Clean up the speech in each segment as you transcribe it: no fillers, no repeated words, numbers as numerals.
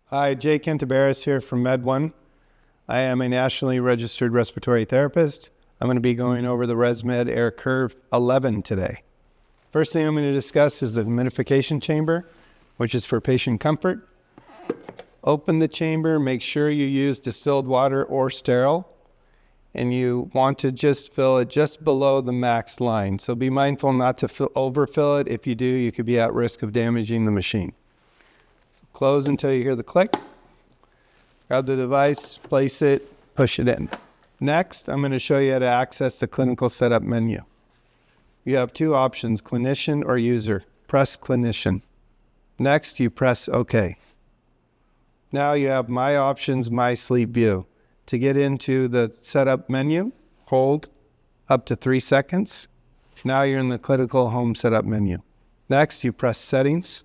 Hi, Jay Cantabaris here from Med1. I am a nationally registered respiratory therapist. I'm going to be going over the ResMed AirCurve 11 today. First thing I'm going to discuss is the humidification chamber, which is for patient comfort. Open the chamber, make sure you use distilled water or sterile, and you want to just fill it just below the max line. So be mindful not to overfill it. If you do, you could be at risk of damaging the machine. Close until you hear the click. Grab the device, place it, push it in. Next, I'm going to show you how to access the clinical setup menu. You have two options, clinician or user. Press clinician. Next, you press OK. Now you have my options, my sleep view. To get into the setup menu, hold up to 3 seconds. Now you're in the clinical home setup menu. Next, you press settings.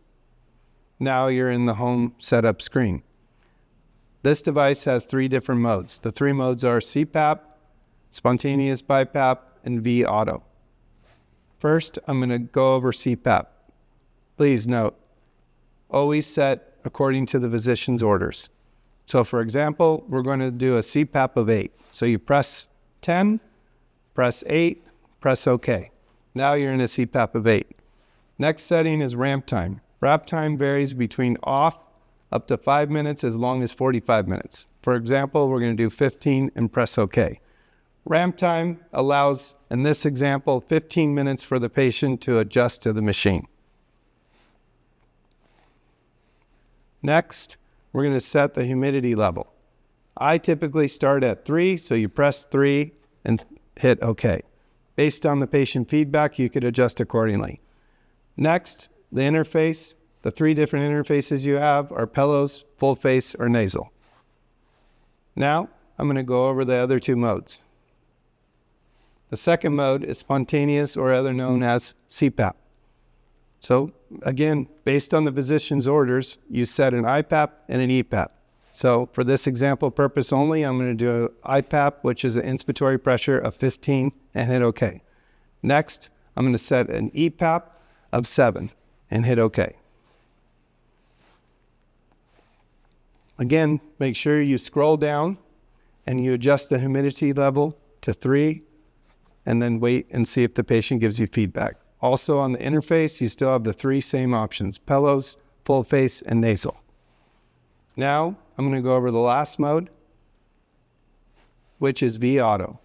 Now you're in the home setup screen. This device has 3 different modes. The 3 modes are CPAP, spontaneous BiPAP, and VAuto. First, I'm going to go over CPAP. Please note, always set according to the physician's orders. So for example, we're going to do a CPAP of 8. So you press 10, press 8, press OK. Now you're in a CPAP of 8. Next setting is ramp time. Ramp time varies between off up to 5 minutes as long as 45 minutes. For example, we're going to do 15 and press OK. Ramp time allows, in this example, 15 minutes for the patient to adjust to the machine. Next, we're going to set the humidity level. I typically start at 3, so you press 3 and hit OK. Based on the patient feedback, you could adjust accordingly. Next, the interface, the 3 different interfaces you have are pillows, full face, or nasal. Now, I'm going to go over the other 2 modes. The second mode is spontaneous, or other known as CPAP. So, again, based on the physician's orders, you set an IPAP and an EPAP. So, for this example purpose only, I'm going to do an IPAP, which is an inspiratory pressure of 15, and hit OK. Next, I'm going to set an EPAP of 7. And hit OK. Again, make sure you scroll down and you adjust the humidity level to 3 and then wait and see if the patient gives you feedback. Also on the interface, you still have the 3 same options, pillows, full face, and nasal. Now, I'm going to go over the last mode, which is VAuto.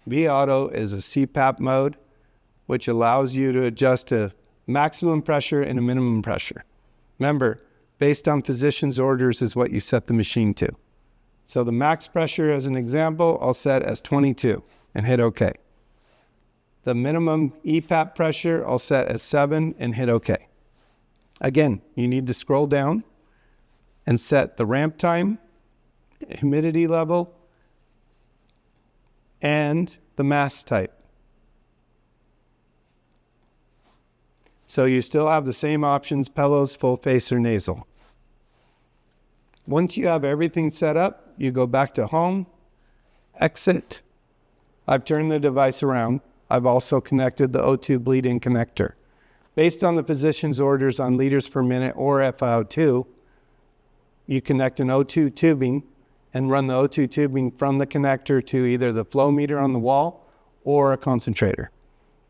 VAuto is a CPAP mode, which allows you to adjust to maximum pressure and a minimum pressure. Remember, based on physician's orders is what you set the machine to. So the max pressure, as an example, I'll set as 22 and hit OK. The minimum EPAP pressure, I'll set as 7 and hit OK. Again, you need to scroll down and set the ramp time, humidity level, and the mask type. So you still have the same options, pillows, full face, or nasal. Once you have everything set up, you go back to home, exit. I've turned the device around. I've also connected the O2 bleed-in connector. Based on the physician's orders on liters per minute or FiO2, you connect an O2 tubing and run the O2 tubing from the connector to either the flow meter on the wall or a concentrator.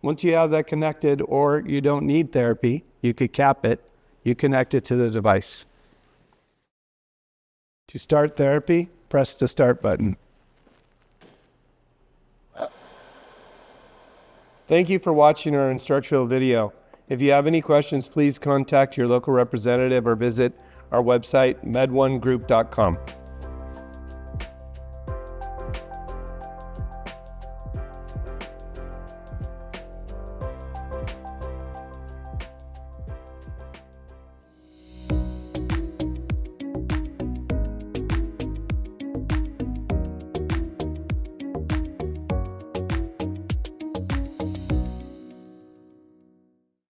Once you have that connected, or you don't need therapy, you could cap it, you connect it to the device. To start therapy, press the start button. Thank you for watching our instructional video. If you have any questions, please contact your local representative or visit our website, med1group.com.